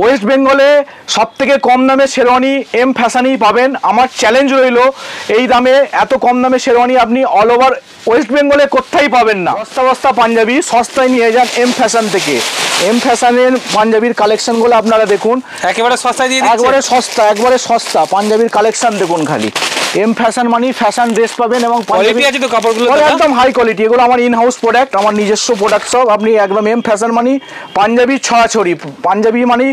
West বেঙ্গলে সবথেকে কম দামে শেরওয়ানি এম ফ্যাশনেই পাবেন। আমার চ্যালেঞ্জ রইল, এই দামে এত কম দামে শেরওয়ানি আপনি অল ওভার ওয়েস্ট বেঙ্গলে কোথায় পাবেন না। বস্তা বস্তা পাঞ্জাবি সস্তায় নিয়ে যান এম ফ্যাশন থেকে। এম ফ্যাশনের পাঞ্জাবির কালেকশনগুলো আপনারা দেখুন, একেবারে সস্তায় দিয়ে দিচ্ছে, একবারে সস্তা পাঞ্জাবির কালেকশন দেখুন খালি। এম ফ্যাশন মানে ফ্যাশন ড্রেস পাবেন এবং কোয়ালিটি আছে তো কাপড়গুলো একদম হাই কোয়ালিটি। এগুলো আমার ইন হাউস প্রোডাক্ট, আমার নিজস্ব প্রোডাক্ট সব। আপনি একদম এম ফ্যাশন মানে পাঞ্জাবি ছড়াছড়ি। পাঞ্জাবি মানে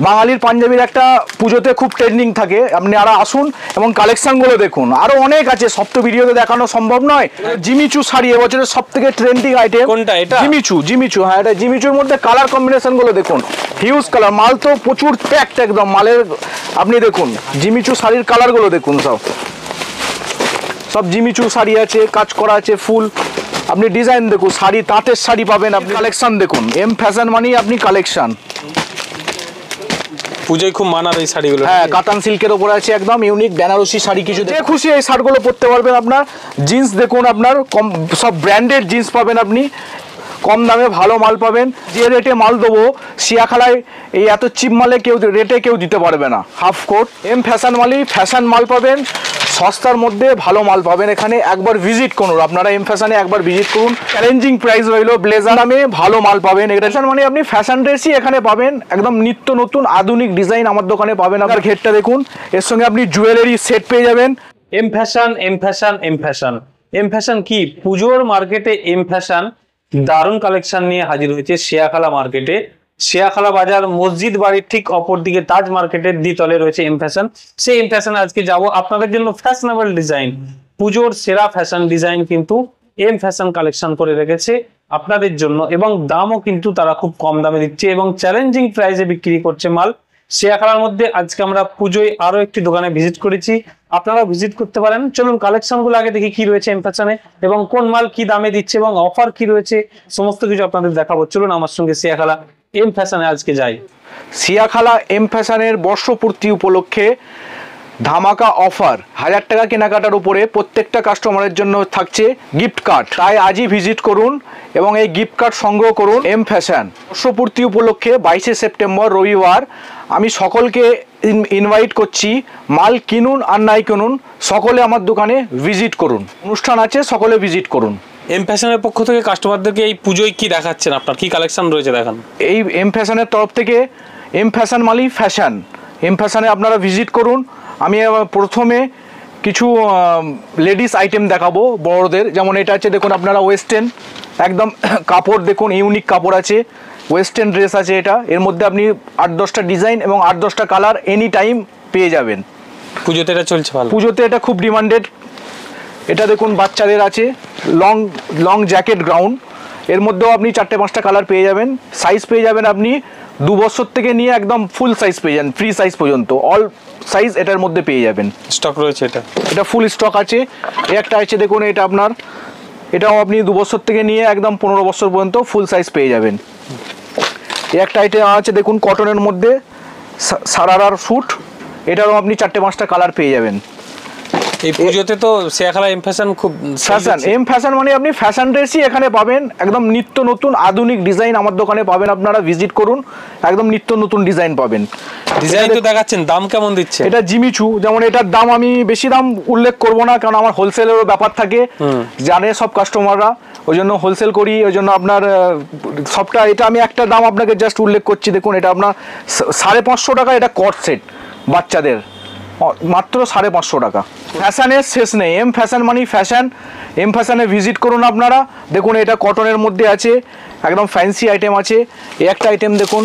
বাঙালির পাঞ্জাবির একটা পুজোতে খুব ট্রেন্ডিং থাকে। আপনি আরো আসুন এবং কালেকশনগুলো দেখুন, আরো অনেক আছে, সব তো ভিডিওতে দেখানো সম্ভব নয়। জিমিচু শাড়ি এবছরের সব থেকে ট্রেন্ডিং আইটেম। কোনটা এটা? জিমিচু। হ্যাঁ, এটা জিমিচুর মধ্যে কালার কম্বিনেশনগুলো দেখুন, হিউজ কালার। মাল তো প্রচুর প্যাকড একদম মালের। আপনি দেখুন জিমিচু শাড়ির কালারগুলো দেখুন, সব জিমিচু শাড়ি আছে, কাজ করা আছে ফুল। আপনি ডিজাইন দেখুন, শাড়ি তাঁতের শাড়ি পাবেন আপনি। কালেকশন দেখুন, এম ফ্যাশন মানেই আপনি কালেকশন। পুজোয় খুব মানাবে এই শাড়িগুলো। হ্যাঁ, কাতান সিল্কের উপরে আছে একদম ইউনিক বেনারসি শাড়ি। কিছু যে খুশি এই শার্টগুলো পরতে পারবেন। আপনার জিন্স দেখুন, আপনার কম সব ব্র্যান্ডেড জিন্স পাবেন আপনি, কম দামে ভালো মাল পাবেন। যে রেটে মাল দেবো শিয়াখালায় এই এত চিপ মালে কেউ দিতে পারবে না। হাফ কোট এম ফ্যাশন মালই ফ্যাশন মাল পাবেন, সস্তার মধ্যে ভালো মাল পাবেন এখানে। একবার ভিজিট করুন আপনারা, এম ফ্যাশনে একবার ভিজিট করুন। চ্যালেঞ্জিং প্রাইস রইল, ব্লেজার দামে ভালো মাল পাবেন। ফ্যাশন মানে আপনি ফ্যাশন ড্রেসই এখানে পাবেন, একদম নিত্য নতুন আধুনিক ডিজাইন আমার দোকানে পাবেন। আপনার ঘেরটা দেখুন, এর সঙ্গে আপনি জুয়েলারি সেট পেয়ে যাবেন। M fashion, M fashion, M fashion. M fashion কি পুজোর মার্কেটে এম ফ্যাশন দারুণ কালেকশন নিয়ে হাজির হয়েছে শিয়াখালা মার্কেটে। শিয়াখালা বাজার মসজিদ বাড়ির ঠিক অপর দিকে তাজ মার্কেটের দ্বিতলে রয়েছে এম ফ্যাশন। সেই এম ফ্যাশনে আজকে যাব আপনাদের জন্য। ফ্যাশনেবল ডিজাইন, পুজোর সেরা ফ্যাশন ডিজাইন কিন্তু এম ফ্যাশন কালেকশন করে রেখেছে আপনাদের জন্য, এবং দামও কিন্তু তারা খুব কম দামে দিচ্ছে এবং চ্যালেঞ্জিং প্রাইসে বিক্রি করছে মাল। শিয়াখালার মধ্যে আজকে আমরা পুজোয় আরো একটি দোকানে ভিজিট করেছি, আপনারা ভিজিট করতে পারেন। চলুন কালেকশন গুলো আগে দেখি কি রয়েছে এম ফ্যাশনে এবং কোন মাল কি দামে দিচ্ছে এবং অফার কি রয়েছে, সমস্ত কিছু আপনাদের দেখাবো। চলুন আমার সঙ্গে শিয়াখালা এম ফ্যাশনে আজকে যাই। শিয়াখালা এম ফ্যাশনের বর্ষপূর্তি উপলক্ষে ধামাকা অফার। 1000 টাকা কেনাকাটার উপরে প্রত্যেকটা কাস্টমারের জন্য থাকছে গিফট কার্ড। তাই আজই ভিজিট করুন এবং এই গিফট কার্ড সংগ্রহ করুন। এম ফ্যাশন বর্ষপূর্তি উপলক্ষে 22শে সেপ্টেম্বর রবিবার আমি সকলকে ইনভাইট করছি, মাল কিনুন আর নাই কিনুন সকলে আমার দোকানে ভিজিট করুন। অনুষ্ঠান আছে, সকলে ভিজিট করুন। এম ফ্যাশনের পক্ষ থেকে কাস্টমারদেরকে এই পুজোয় কি দেখাচ্ছেন, আপনার কি কালেকশন রয়েছে দেখান। এই এম ফ্যাশনের তরফ থেকে এম ফ্যাশন মানেই ফ্যাশন। এম ফ্যাশনে আপনারা ভিজিট করুন। আমি প্রথমে কিছু লেডিস আইটেম দেখাবো বড়দের, যেমন এটা আছে দেখুন আপনারা ওয়েস্টার্ন একদম কাপড় দেখুন, ইউনিক কাপড় আছে, ওয়েস্টার্ন ড্রেস আছে এটা। এর মধ্যে আপনি 8-10টা ডিজাইন এবং 8-10টা কালার এনি টাইম পেয়ে যাবেন। পুজোতে এটা চলছে ভালো, পুজোতে এটা খুব ডিমান্ডেড। এটা দেখুন বাচ্চাদের আছে লং জ্যাকেট গ্রাউন্ড, এর মধ্যেও আপনি 4-5টা কালার পেয়ে যাবেন। সাইজ পেয়ে যাবেন আপনি 2 বছর থেকে নিয়ে একদম ফুল সাইজ পেয়ে যাবেন, ফ্রি সাইজ পর্যন্ত অল সাইজ এটার মধ্যে পেয়ে যাবেন। স্টক রয়েছে, এটা ফুল স্টক আছে। একটা আছে দেখুন, এটা আপনার এটাও আপনি 2 বছর থেকে নিয়ে একদম 15 বছর পর্যন্ত ফুল সাইজ পেয়ে যাবেন। একটা আইটেম আছে দেখুন কটনের মধ্যে সারারার স্যুট, এটারও আপনি 4-5টা কালার পেয়ে যাবেন। এই পুজোতে তো শিয়াখালা এম ফ্যাশন খুব ফ্যাশন। এম ফ্যাশন মানে আপনি ফ্যাশন ড্রেসই এখানে পাবেন, একদম নিত্য নতুন আধুনিক ডিজাইন আমার দোকানে পাবেন। আপনারা ভিজিট করুন, একদম নিত্য নতুন ডিজাইন পাবেন। ডিজাইন তো দেখাচ্ছেন, দাম কেমন দিচ্ছে? এটা জিমিচু, যেমন এটার দাম আমি বেশি দাম উল্লেখ করব না, কারণ আমার হোলসেলেরও ব্যাপার থাকে, জানে সব কাস্টমাররা, ওই জন্য হোলসেল করি, ওই জন্য আপনার সবটা। এটা আমি একটা দাম আপনাকে জাস্ট উল্লেখ করছি, দেখুন এটা আপনার 550 টাকা। এটা কট সেট বাচ্চাদের মাত্র 550 টাকা। ফ্যাশনের শেষ নেই, এম ফ্যাশন মানে ফ্যাশন। এম ফ্যাশনে ভিজিট করুন আপনারা। দেখুন এটা কটনের মধ্যে আছে, একদম ফ্যান্সি আইটেম আছে। এই একটা আইটেম দেখুন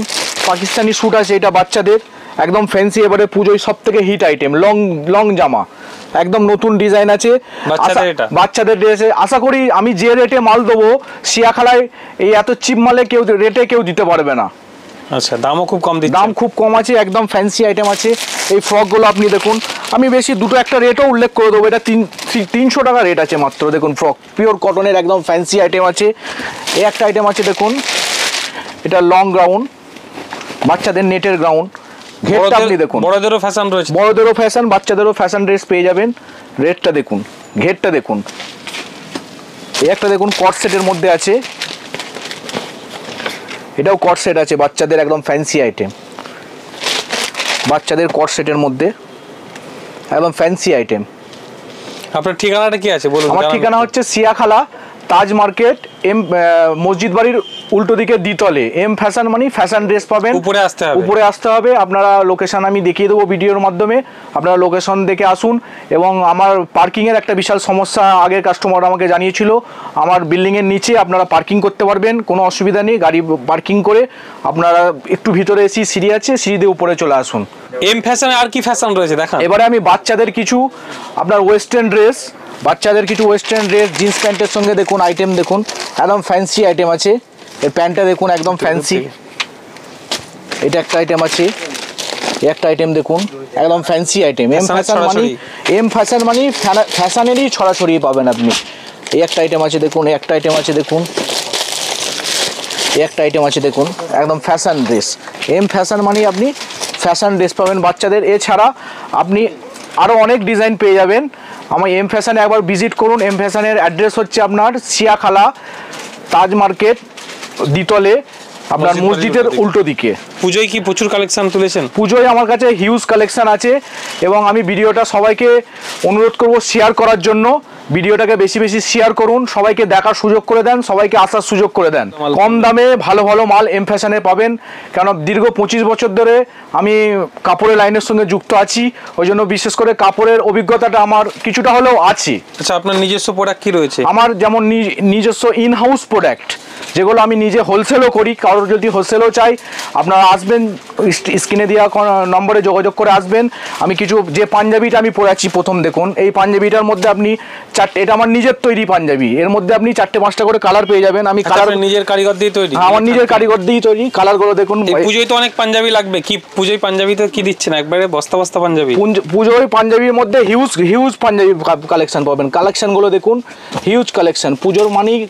পাকিস্তানি স্যুট আছে, এটা বাচ্চাদের একদম ফ্যান্সি, এবারে পুজোয় সব থেকে হিট আইটেম। লং জামা, একদম নতুন ডিজাইন আছে বাচ্চাদের ড্রেসে। আশা করি আমি যে রেটে মাল দেবো শিয়াখালায় এই এত চিপ মালে কেউ দিতে পারবে না। আচ্ছা, দামও খুব কম দিচ্ছে, দাম খুব কম আছে, একদম ফ্যান্সি আইটেম আছে। এই ফ্রকগুলো আপনি দেখুন, আমি বেশি দুটো একটা রেটও উল্লেখ করে দেবো। এটা 300 টাকা রেট আছে মাত্র। দেখুন ফ্রক পিওর কটনের একদম ফ্যান্সি আইটেম আছে। এই একটা আইটেম আছে দেখুন, এটা লং গ্রাউন্ড, বাচ্চাদের নেটের গ্রাউন্ড। ঘেরটা আপনি দেখুন, বড়দেরও ফ্যাশন রয়েছে, বড়দেরও ফ্যাশন, বাচ্চাদেরও ফ্যাশন ড্রেস পেয়ে যাবেন। রেটটা দেখুন, ঘেরটা দেখুন। এই একটা দেখুন কট সেটের মধ্যে আছে, এটাও কট সেট আছে বাচ্চাদের, একদম ফ্যান্সি আইটেম। বাচ্চাদের কট সেটের মধ্যে একদম ফ্যান্সি আইটেম। আপনার ঠিকানাটা কি আছে বলুন? আমার ঠিকানা হচ্ছে সিয়াখালা তাজ মার্কেট, মসজিদ বাড়ির উল্টো দিকে দ্বিতলে। এম ফ্যাশন মানে ফ্যাশন ড্রেস পাবেন। উপরে আসতে হবে। আপনারা লোকেশন আমি দেখিয়ে দেবো ভিডিওর মাধ্যমে, আপনারা লোকেশন দেখে আসুন। এবং আমার পার্কিংয়ের একটা বিশাল সমস্যা আগের কাস্টমার আমাকে জানিয়েছিল, আমার বিল্ডিংয়ের নিচে আপনারা পার্কিং করতে পারবেন, কোনো অসুবিধা নেই। গাড়ি পার্কিং করে আপনারা একটু ভিতরে এসি সিঁড়ি আছে, সিঁড়ি দিয়ে উপরে চলে আসুন। এম ফ্যাশনে আর কি ফ্যাশন রয়েছে দেখান। এবারে আমি বাচ্চাদের কিছু আপনার ওয়েস্টার্ন ড্রেস, বাচ্চাদের কিছু ওয়েস্টার্ন ড্রেস জিন্স প্যান্টের সঙ্গে দেখুন আইটেম দেখুন, একদম ফ্যান্সি আইটেম আছে। এর প্যান্টটা দেখুন একদম ফ্যান্সি। এটা একটা আইটেম আছে, একটা আইটেম দেখুন একদম ফ্যান্সি আইটেম। এম ফ্যাশন মানে ফ্যাশনেরই ছড়াছড়ি পাবেন আপনি। এই একটা আইটেম আছে দেখুন, এই একটা আইটেম আছে দেখুন, এই একটা আইটেম আছে দেখুন, একদম ফ্যাশন ড্রেস। এম ফ্যাশন মানে আপনি ফ্যাশন ড্রেস পাবেন বাচ্চাদের। এছাড়া আপনি আরও অনেক ডিজাইন পেয়ে যাবেন। আমার এম ফ্যাশনে একবার ভিজিট করুন। এম ফ্যাশনের অ্যাড্রেস হচ্ছে আপনার সিয়াখালা তাজ মার্কেট দ্বিতলে, আপনার মসজিদের উল্টো দিকে। পুজোয় কি প্রচুর কালেকশন তুলেছেন? পুজোয় আমার কাছে হিউজ কালেকশন আছে এবং আমি ভিডিওটা সবাইকে অনুরোধ করব শেয়ার করার জন্য। ভিডিওটাকে বেশি বেশি শেয়ার করুন, সবাইকে দেখার সুযোগ করে দেন, সবাইকে আসার সুযোগ করে দেন। কম দামে ভালো ভালো মাল এম ফ্যাশনে পাবেন, কেন দীর্ঘ 25 বছর ধরে আমি কাপড়ের লাইনের সঙ্গে যুক্ত আছি, ওই জন্য বিশেষ করে কাপড়ের অভিজ্ঞতাটা আমার কিছুটা হলেও আছে। আচ্ছা, আপনার নিজস্ব প্রোডাক্ট কি রয়েছে? আমার যেমন নিজস্ব ইন হাউস প্রোডাক্ট, যেগুলো আমি নিজে হোলসেলও করি। কারোর যদি হোলসেলও চাই আপনারা আসবেন, স্ক্রিনে দেওয়া নম্বরে যোগাযোগ করে আসবেন। আমি কিছু যে পাঞ্জাবিটা আমি পরেছি প্রথম দেখুন, এই পাঞ্জাবিটার মধ্যে আপনি চারটে, এটা আমার নিজের তৈরি পাঞ্জাবি, এর মধ্যে আপনি 4-5টা করে কালার পেয়ে যাবেন। আমি কালার নিজের কারিগর দিয়ে তৈরি? আমার নিজের কারিগর দিয়ে তৈরি। কালারগুলো দেখুন। পুজোয় তো অনেক পাঞ্জাবি লাগবে, কি পুজোয় পাঞ্জাবিতে কি দিচ্ছেন? একবারে বস্তা বস্তা পাঞ্জাবি? পুজোয় পাঞ্জাবির মধ্যে হিউজ পাঞ্জাবি কালেকশন পাবেন। কালেকশনগুলো দেখুন, হিউজ কালেকশন। পুজোর মানেই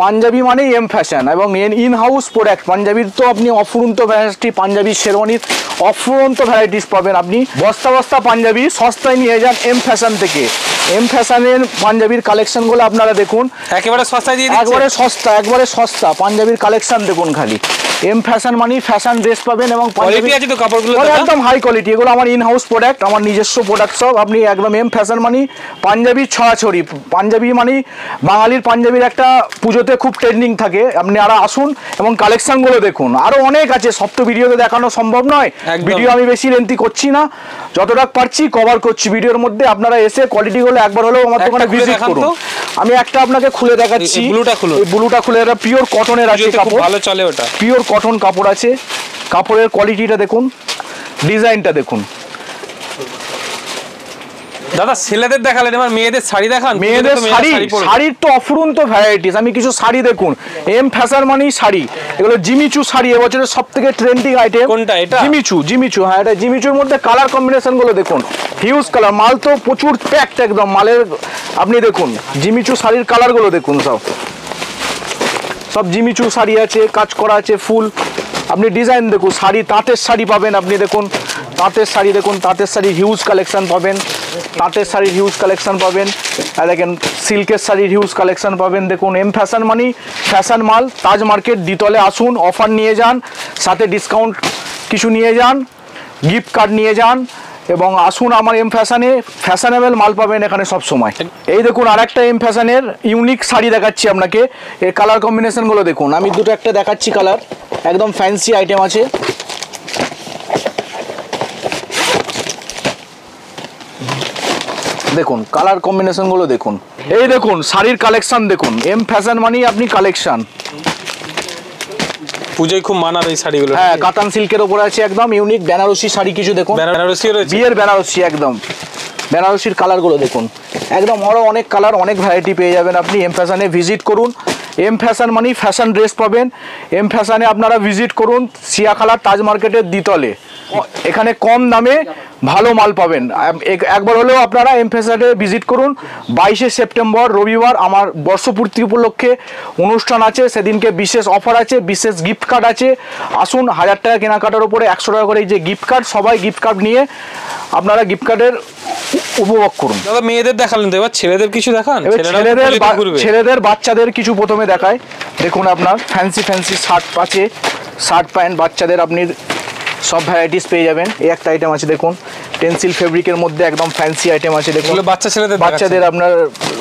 পাঞ্জাবি মানেই এম ফ্যাশন এবং ইন হাউস প্রোডাক্ট। পাঞ্জাবির তো আপনি অফুরন্ত ভ্যারাইটি, পাঞ্জাবি শেরওয়ানির অফুরন্ত ভ্যারাইটিস পাবেন। আপনি বস্তা বস্তা পাঞ্জাবি সস্তায় নিয়ে যান এম ফ্যাশন থেকে। এম ফ্যাশনের পাঞ্জাবির কালেকশনগুলো আপনারা দেখুন, একেবারে সস্তায় দিয়ে দিচ্ছে। একবারে সস্তা পাঞ্জাবির কালেকশন দেখুন খালি। এম ফ্যাশন মানে ফ্যাশন ড্রেস পাবেন এবং কোয়ালিটি আছে তো কাপড়গুলো একদম হাই কোয়ালিটি। এগুলো আমার ইন হাউস প্রোডাক্ট, আমার নিজস্ব প্রোডাক্ট সব। আপনি একদম এম ফ্যাশন মানে পাঞ্জাবির ছড়াছড়ি। পাঞ্জাবি মানে বাঙালির পাঞ্জাবির একটা পুজোতে খুব ট্রেন্ডিং থাকে। আপনি আরো আসুন এবং কালেকশনগুলো দেখুন, আরো অনেক আছে, সব তো ভিডিওতে দেখানো সম্ভব নয়। ভিডিও আমি বেশি লেন্থি করছি না, যতটা পারছি কভার করছি ভিডিওর মধ্যে। আপনারা এসে কোয়ালিটিগুলো একবার হলেও আমার দোকানে ভিজিট করুন। আমি একটা আপনাকে খুলে দেখাচ্ছি। ব্লুটা খুলে, এটা পিওর কটনের আছে কাপড়, ভালো চলে ওটা। পিওর কটন কাপড় আছে। কাপড়ের কোয়ালিটিটা দেখুন, ডিজাইনটা দেখুন। দাদা ছেলেদের দেখালেন, এবার মেয়েদের শাড়ি দেখান। মেয়েদের শাড়ির তো অফুরন্ত ভ্যারাইটিস। আমি কিছু শাড়ি দেখুন, এম ফ্যাশন মানেই শাড়ি। এগুলো জিমিচু শাড়ি, এবছরের সব থেকে ট্রেন্ডিং আইটেম। কোনটা এটা? জিমিচু। হ্যাঁ, এটা জিমিচুর মধ্যে কালার কম্বিনেশন গুলো দেখুন, হিউজ কালার। মাল তো প্রচুর প্যাকড একদম মালের। আপনি দেখুন জিমিচু শাড়ির কালার গুলো দেখুন, সব জিমিচু শাড়ি আছে, কাজ করা আছে ফুল। আপনি ডিজাইন দেখুন, শাড়ি তাঁতের শাড়ি পাবেন। আপনি দেখুন তাঁতের শাড়ি, দেখুন তাঁতের শাড়ির হিউজ কালেকশন পাবেন। তাঁতের শাড়ির হিউজ কালেকশন পাবেন। আর দেখেন সিল্কের শাড়ির হিউজ কালেকশন পাবেন। দেখুন এম ফ্যাশন মানি ফ্যাশন মাল। তাজ মার্কেট দ্বিতলে আসুন, অফার নিয়ে যান, সাথে ডিসকাউন্ট কিছু নিয়ে যান, গিফট কার্ড নিয়ে যান এবং আসুন আমার এম ফ্যাশনে। ফ্যাশনেবল মাল পাবেন এখানে সব সময়। এই দেখুন আরেকটা এম ফ্যাশনের ইউনিক শাড়ি দেখাচ্ছি আপনাকে। এর কালার কম্বিনেশনগুলো দেখুন। আমি দুটো একটা দেখাচ্ছি কালার, একদম ফ্যান্সি আইটেম আছে। দেখুন কালার কম্বিনেশনগুলো দেখুন। এই দেখুন শাড়ির কালেকশন দেখুন। এম ফ্যাশন মানেই আপনি কালেকশন। পুজোয় খুব মানাবে এই শাড়িগুলো। হ্যাঁ, কাতান সিল্কের উপরে আছে একদম ইউনিক বেনারসি শাড়ি কিছু দেখুন। বেনারসি রয়েছে, বিয়ের বেনারসি একদম। বেনারসির কালারগুলো দেখুন, একদম আরও অনেক কালার, অনেক ভ্যারাইটি পেয়ে যাবেন আপনি। এম ফ্যাশনে ভিজিট করুন। এম ফ্যাশন মানে ফ্যাশন ড্রেস পাবেন। এম ফ্যাশনে আপনারা ভিজিট করুন, সিয়াখালা তাজ মার্কেটের দ্বিতলে। এখানে কম দামে ভালো মাল পাবেন। একবার হলেও আপনারা এম ফ্যাশনে ভিজিট করুন। 22শে সেপ্টেম্বর রবিবার আমার বর্ষপূর্তি উপলক্ষে অনুষ্ঠান আছে, সেদিনকে বিশেষ অফার আছে, বিশেষ গিফট কার্ড আছে। আসুন, 1000 টাকা কেনাকাটার উপরে 100 টাকা করে এই যে গিফট কার্ড, সবাই গিফট কার্ড নিয়ে আপনারা গিফট কার্ডের উপভোগ করুন। দাদা মেয়েদের দেখালেন তো, এবার ছেলেদের কিছু দেখান। ছেলেদের বাচ্চাদের কিছু প্রথমে দেখায়। দেখুন আপনার ফ্যান্সি শার্ট আছে, শার্ট প্যান্ট বাচ্চাদের আপনি সব ভ্যারাইটিস পেয়ে যাবেন। এই একটা আইটেম আছে দেখুন, টেন্সিল ফেব্রিকের মধ্যে একদম ফ্যান্সি আইটেম আছে দেখুন, বাচ্চাদের আপনার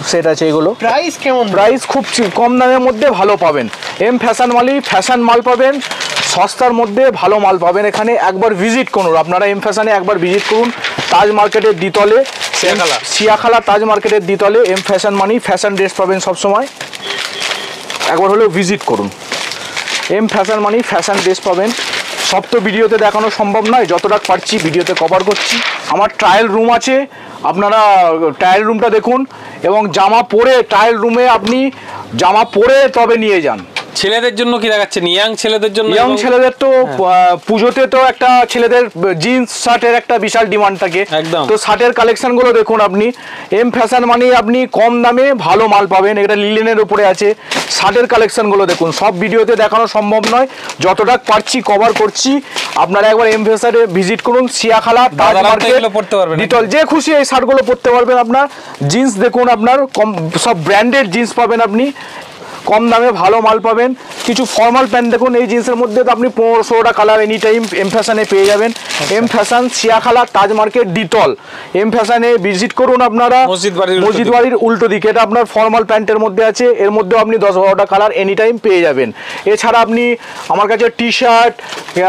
সেট আছে। এগুলো প্রাইস কেমন? প্রাইস খুব কম দামের মধ্যে ভালো পাবেন। এম ফ্যাশন মালই ফ্যাশন মাল পাবেন, সস্তার মধ্যে ভালো মাল পাবেন। এখানে একবার ভিজিট করুন আপনারা, এম ফ্যাশনে একবার ভিজিট করুন। তাজ মার্কেটের দ্বিতলে, সিয়াখালা তাজ মার্কেটের দ্বিতলে এম ফ্যাশন মানি ফ্যাশন ড্রেস পাবেন সবসময়, একবার হলেও ভিজিট করুন। এম ফ্যাশন মানি ফ্যাশন ড্রেস পাবেন। সব তো ভিডিওতে দেখানো সম্ভব নয়, যতটা পারছি ভিডিওতে কভার করছি। আমার ট্রায়াল রুম আছে, আপনারা ট্রায়াল রুমটা দেখুন, এবং জামা পরে ট্রায়াল রুমে আপনি জামা পরে তবে নিয়ে যান। ছেলেদের জন্য কি দেখাচ্ছেন? ইয়াং ছেলেদের জন্য, ইয়াং ছেলেদের তো পুজোতে তো একটা ছেলেদের জিন্স শার্টের একটা বিশাল ডিমান্ড থাকে, একদম। তো শার্টের কালেকশন গুলো দেখুন আপনি। এম ফ্যাশন মানে আপনি কম দামে ভালো মাল পাবেন, এটা লিলেনের উপরে আছে। শার্টের কালেকশন গুলো দেখুন, সব ভিডিওতে দেখানো সম্ভব নয়, যতটা পারছি কভার করছি। আপনারা একবার এম ফ্যাশনে ভিজিট করুন, সিয়াখালা তাজ মার্কেট দ্বিতল, যে খুশি এই শার্টগুলো পরতে পারবেন। আপনার জিন্স দেখুন, আপনার কম সব ব্র্যান্ডেড জিন্স পাবেন আপনি, কম দামে ভালো মাল পাবেন। কিছু ফর্মাল প্যান্ট দেখুন, এই জিন্সের মধ্যে তো আপনি 1500টা কালার এনি টাইম এম ফ্যাশনে পেয়ে যাবেন। M fashion Siakhala Taj market দ্বিতল, এম ফ্যাশনে ভিজিট করুন আপনারা, মসজিদ বাড়ির উল্টো দিকে। এটা আপনার ফর্মাল প্যান্টের মধ্যে আছে, এর মধ্যেও আপনি 10-12টা কালার এনি টাইম পেয়ে যাবেন। এছাড়া আপনি আমার কাছে টি শার্ট,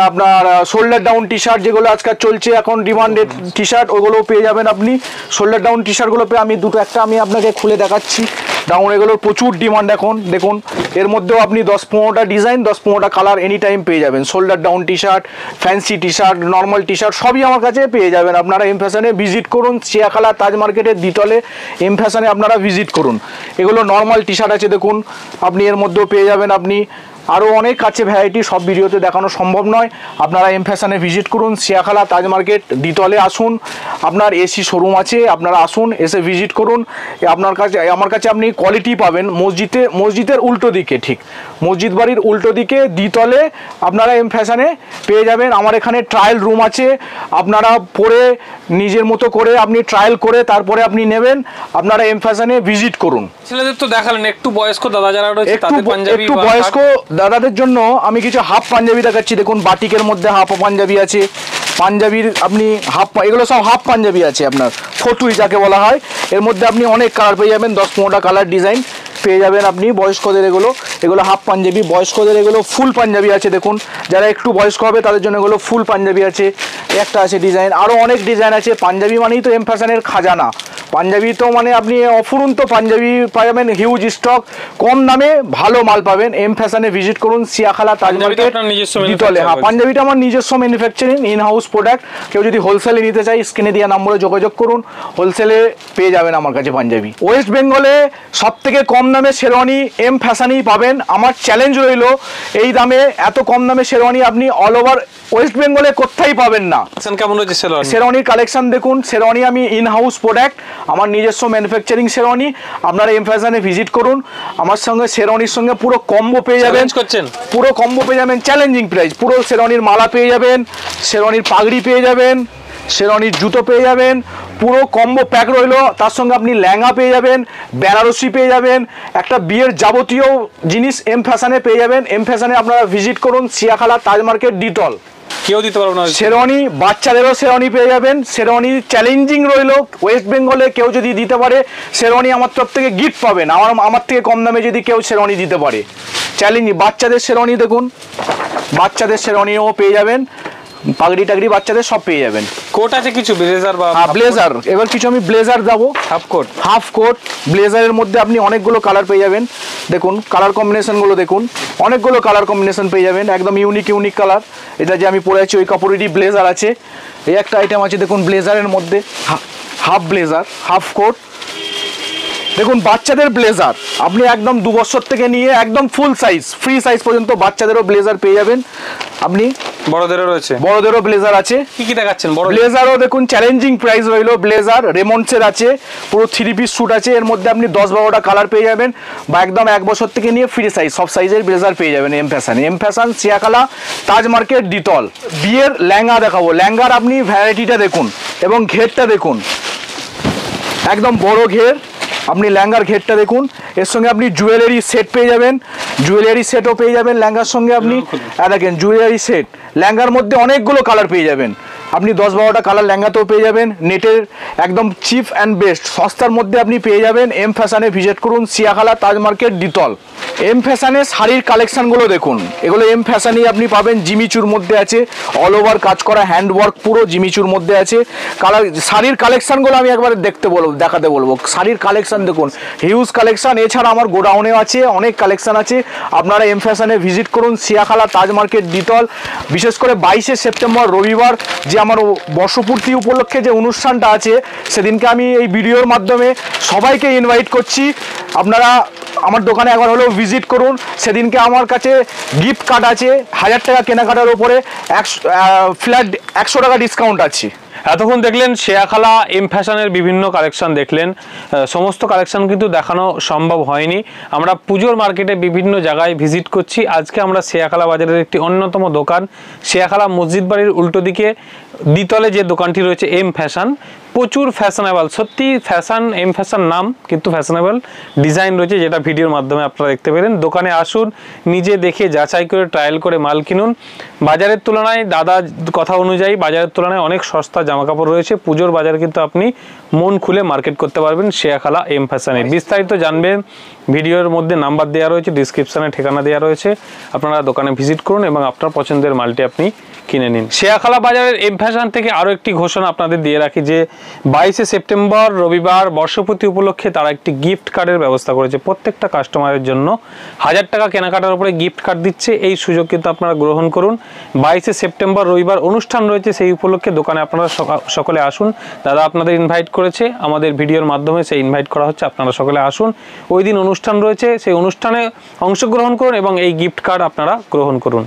আপনার শোল্ডার ডাউন টি শার্ট যেগুলো আজকাল চলছে এখন ডিমান্ডেড টি শার্ট, ওগুলোও পেয়ে যাবেন আপনি। শোল্ডার ডাউন টি শার্টগুলো পেয়ে আমি একটা আমি আপনাকে খুলে দেখাচ্ছি। ডাউন এগুলোর প্রচুর ডিমান্ড এখন দেখুন, এর মধ্যেও আপনি 10-15টা ডিজাইন 10-15টা কালার এনি টাইম পেয়ে যাবেন। Shoulder down T shirt, fancy T shirt, normal T shirt সবই আমার কাছে পেয়ে যাবেন। আপনারা এম ফ্যাশনে ভিজিট করুন, সিয়াখালা তাজ মার্কেটের দ্বিতলে এম ফ্যাশনে আপনারা ভিজিট করুন। এগুলো নর্মাল টি শার্ট আছে দেখুন, আপনি এর মধ্যেও পেয়ে যাবেন। আপনি আরও অনেক আছে ভ্যারাইটি, সব ভিডিওতে দেখানো সম্ভব নয়। আপনারা এম ফ্যাশনে ভিজিট করুন, সিয়াখালা তাজ মার্কেট দ্বিতলে আসুন। আপনার এসি শোরুম আছে, আপনারা আসুন, এসে ভিজিট করুন। আমার কাছে আপনি কোয়ালিটি পাবেন মসজিদের উল্টো দিকে, ঠিক মসজিদ বাড়ির উল্টো দিকে দ্বিতলে আপনারা এম ফ্যাশনে পেয়ে যাবেন। আমার এখানে ট্রায়াল রুম আছে, আপনারা পরে নিজের মতো করে আপনি ট্রায়াল করে তারপরে আপনি নেবেন। আপনারা এম ফ্যাশনে ভিজিট করুন। ছেলেদের তো দেখালেন, একটু বয়স্ক দাদা যারা রয়েছে তাদের পাঞ্জাবি, একটু বয়স্ক দাদাদের জন্য আমি কিছু হাফ পাঞ্জাবি দেখাচ্ছি দেখুন। বাটিকের মধ্যে হাফ পাঞ্জাবি আছে, পাঞ্জাবির আপনি হাফ, এগুলো সব হাফ পাঞ্জাবি আছে আপনার, ফটুই যাকে বলা হয়। এর মধ্যে আপনি অনেক কালার পেয়ে যাবেন, 10-15টা কালার ডিজাইন পেয়ে যাবেন আপনি। বয়স্কদের এগুলো হাফ পাঞ্জাবি, বয়স্কদের এগুলো ফুল পাঞ্জাবি আছে দেখুন। যারা একটু বয়স্ক হবে তাদের জন্য এগুলো ফুল পাঞ্জাবি আছে, একটা আছে ডিজাইন, আরও অনেক ডিজাইন আছে। পাঞ্জাবি মানেই তো এম ফ্যাশনের খাজানা, পাঞ্জাবি তো মানে আপনি অফুরন্ত পাঞ্জাবি পাবেন, হিউজ স্টক, কম দামে ভালো মাল পাবেন। এম ফ্যাশনে ভিজিট করুন, সিয়াখালা তাজ মার্কেট দ্বিতলে। হ্যাঁ, পাঞ্জাবিটা আমার নিজস্ব ম্যানুফ্যাকচারিং, ইন হাউস প্রোডাক্ট। কেউ যদি হোলসেলে নিতে চাই স্ক্রিনে দেওয়া নম্বরে যোগাযোগ করুন, হোলসেলে পেয়ে যাবেন আমার কাছে পাঞ্জাবি। ওয়েস্ট বেঙ্গলে সব থেকে কম দামে শেরওয়ানি এম ফ্যাশনেই পাবেন। আমার চ্যালেঞ্জ রইল, এই দামে এত কম দামে শেরওয়ানি আপনি অল ওভার ওয়েস্ট বেঙ্গলে কোথায় পাবেন না। কেমন হচ্ছে শেরওয়ানির কালেকশন দেখুন, শেরওয়ানি আমি ইন হাউস প্রোডাক্ট, আমার নিজস্ব ম্যানুফ্যাকচারিং শেরওয়ানি। আপনারা এম ফ্যাশনে ভিজিট করুন, আমার সঙ্গে শেরওয়ানির সঙ্গে পুরো কম্বো পেয়ে যাবেন, পুরো কম্বো পেয়ে যাবেন, চ্যালেঞ্জিং প্রাইস। পুরো শেরওয়ানির মালা পেয়ে যাবেন, শেরওয়ানির পাগড়ি পেয়ে যাবেন, শেরওয়ানির জুতো পেয়ে যাবেন, পুরো কম্বো প্যাক রইলো। তার সঙ্গে আপনি লেহেঙ্গা পেয়ে যাবেন, বেনারসি পেয়ে যাবেন, একটা বিয়ের যাবতীয় জিনিস এম ফ্যাশনে পেয়ে যাবেন। এম ফ্যাশনে আপনারা ভিজিট করুন, সিয়াখালা তাজ মার্কেট দ্বিতল। কেউ দিতে পারবো না শেরওয়ানি, বাচ্চাদেরও শেরওয়ানি পেয়ে যাবেন। শেরওয়ানি চ্যালেঞ্জিং রইলো, ওয়েস্ট বেঙ্গলে কেউ যদি দিতে পারে শেরওয়ানি আমার তরফ থেকে গিফট পাবেন। আমার থেকে কম দামে যদি কেউ শেরওয়ানি দিতে পারে, চ্যালেঞ্জিং। বাচ্চাদের শেরওয়ানি দেখুন, বাচ্চাদের শেরওয়ানিও পেয়ে যাবেন, পাগড়ি টাগড়ি বাচ্চাদের সব পেয়ে যাবেন। কোট আছে কিছু, ব্লেজার বা ব্লেজার, এবার কিছু আমি ব্লেজার দেবো। হাফ কোট ব্লেজারের মধ্যে আপনি অনেকগুলো কালার পেয়ে যাবেন। দেখুন কালার কম্বিনেশনগুলো দেখুন, অনেকগুলো কালার কম্বিনেশন পেয়ে যাবেন, একদম ইউনিক কালার। এটা যে আমি পরে আছি ওই কাপড়েরই ব্লেজার আছে। এই একটা আইটেম আছে দেখুন, ব্লেজারের মধ্যে হাফ ব্লেজার, হাফ কোট দেখুন। বাচ্চাদের ব্লেজার আপনি একদম 2 বছর থেকে নিয়ে একদম ফুল সাইজ, ফ্রি সাইজ পর্যন্ত বাচ্চাদেরও ব্লেজার পেয়ে যাবেন আপনি। বড়দেরও রয়েছে, বড়দেরও ব্লেজার আছে। কি কি দেখাচ্ছেন? বড় ব্লেজারও দেখুন, চ্যালেঞ্জিং প্রাইস রইলো। ব্লেজার রেমন্ডসের আছে, পুরো 3 পিস স্যুট আছে। এর মধ্যে আপনি 10-12টা কালার পেয়ে যাবেন, বা একদম 1 বছর থেকে নিয়ে ফ্রি সাইজ সব সাইজের ব্লেজার পেয়ে যাবেন M fashion. M fashion Siakhala Taj market দ্বিতল। বিয়ের লেহেঙ্গা দেখাবো, লেহেঙ্গার আপনি ভ্যারাইটিটা দেখুন এবং ঘেরটা দেখুন, একদম বড় ঘের। আপনি লেহেঙ্গার ঘেরটা দেখুন, এর সঙ্গে আপনি জুয়েলারি সেট পেয়ে যাবেন, জুয়েলারি সেটও পেয়ে যাবেন লেহেঙ্গার সঙ্গে আপনি। দেখেন জুয়েলারি সেট, লেহেঙ্গার মধ্যে অনেকগুলো কালার পেয়ে যাবেন আপনি, 10-12টা কালার লেহেঙ্গাতেও পেয়ে যাবেন। নেটের একদম চিপ অ্যান্ড বেস্ট সস্তার মধ্যে আপনি পেয়ে যাবেন। এম ফ্যাশনে ভিজিট করুন, সিয়াখালা তাজ মার্কেট দ্বিতল। এম ফ্যাশনের শাড়ির কালেকশনগুলো দেখুন, এগুলো এম ফ্যাশনেই আপনি পাবেন। জিমিচুর মধ্যে আছে, অল ওভার কাজ করা হ্যান্ডওয়ার্ক পুরো জিমিচুর মধ্যে আছে। শাড়ির কালেকশনগুলো আমি একবার দেখাতে বলবো। শাড়ির কালেকশন দেখুন, হিউজ কালেকশন। এছাড়া আমার গোডাউনেও আছে, অনেক কালেকশন আছে। আপনারা এম ফ্যাশনে ভিজিট করুন, সিয়াখালা তাজ মার্কেট দ্বিতল। বিশেষ করে 22শে সেপ্টেম্বর রবিবার যে আমার বর্ষপূর্তি উপলক্ষে যে অনুষ্ঠানটা আছে, সেদিনকে আমি এই ভিডিওর মাধ্যমে সবাইকে ইনভাইট করছি, আপনারা আমার দোকানে একবার হলেও ভিজিট করুন। সেদিনকে আমার কাছে গিফট কার্ড আছে, 1000 টাকা কেনাকাটার উপরে ফ্ল্যাট 100 টাকা ডিসকাউন্ট আছে। এতক্ষণ দেখলেন শেয়াখালা এম ফ্যাশনের বিভিন্ন কালেকশন দেখলেন। সমস্ত কালেকশন কিন্তু দেখানো সম্ভব হয়নি, আমরা পুজোর মার্কেটে বিভিন্ন জায়গায় ভিজিট করছি। আজকে আমরা শেয়াখালা বাজারের একটি অন্যতম দোকান, শেয়াখালা মসজিদ বাড়ির উল্টো দিকে দ্বিতলে যে দোকানটি রয়েছে এম ফ্যাশন, প্রচুর ফ্যাশনেবল, সত্যি ফ্যাশন, এম ফ্যাশন নাম, কিন্তু ফ্যাশনেবল ডিজাইন রয়েছে, যেটা ভিডিওর মাধ্যমে আপনারা দেখতে পেলেন। দোকানে আসুন, নিজে দেখে যাচাই করে ট্রায়াল করে মাল কিনুন। বাজারের তুলনায়, দাদা কথা অনুযায়ী বাজারের তুলনায় অনেক সস্তা জামাকাপড় রয়েছে। পুজোর বাজার কিন্তু আপনি মন খুলে মার্কেট করতে পারবেন শেয়াখালা এম ফ্যাশনে। বিস্তারিত জানবেন, ভিডিওর মধ্যে নাম্বার দেওয়া রয়েছে, ডিসক্রিপশনে ঠিকানা দেওয়া রয়েছে। আপনারা দোকানে ভিজিট করুন এবং আপনার পছন্দের মালটি আপনি কিনে নিন। শেয়াখালা বাজারের এম ফ্যাশন থেকে আরও একটি ঘোষণা আপনাদের দিয়ে রাখি যে 22শে সেপ্টেম্বর রবিবার বর্ষপূর্তি উপলক্ষে তারা একটি গিফট কার্ডের ব্যবস্থা করেছে। প্রত্যেকটা কাস্টমারের জন্য 1000 টাকা কেনাকাটার উপরে গিফট কার্ড দিচ্ছে। এই সুযোগ কিন্তু আপনারা গ্রহণ করুন। 22শে সেপ্টেম্বর রবিবার অনুষ্ঠান রয়েছে, সেই উপলক্ষে দোকানে আপনারা সকলে আসুন। দাদা আপনাদের ইনভাইট করেছে, আমাদের ভিডিওর মাধ্যমে সেই ইনভাইট করা হচ্ছে, আপনারা সকলে আসুন। ওই দিন অনুষ্ঠান রয়েছে, সেই অনুষ্ঠানে অংশগ্রহণ করুন এবং এই গিফট কার্ড আপনারা গ্রহণ করুন।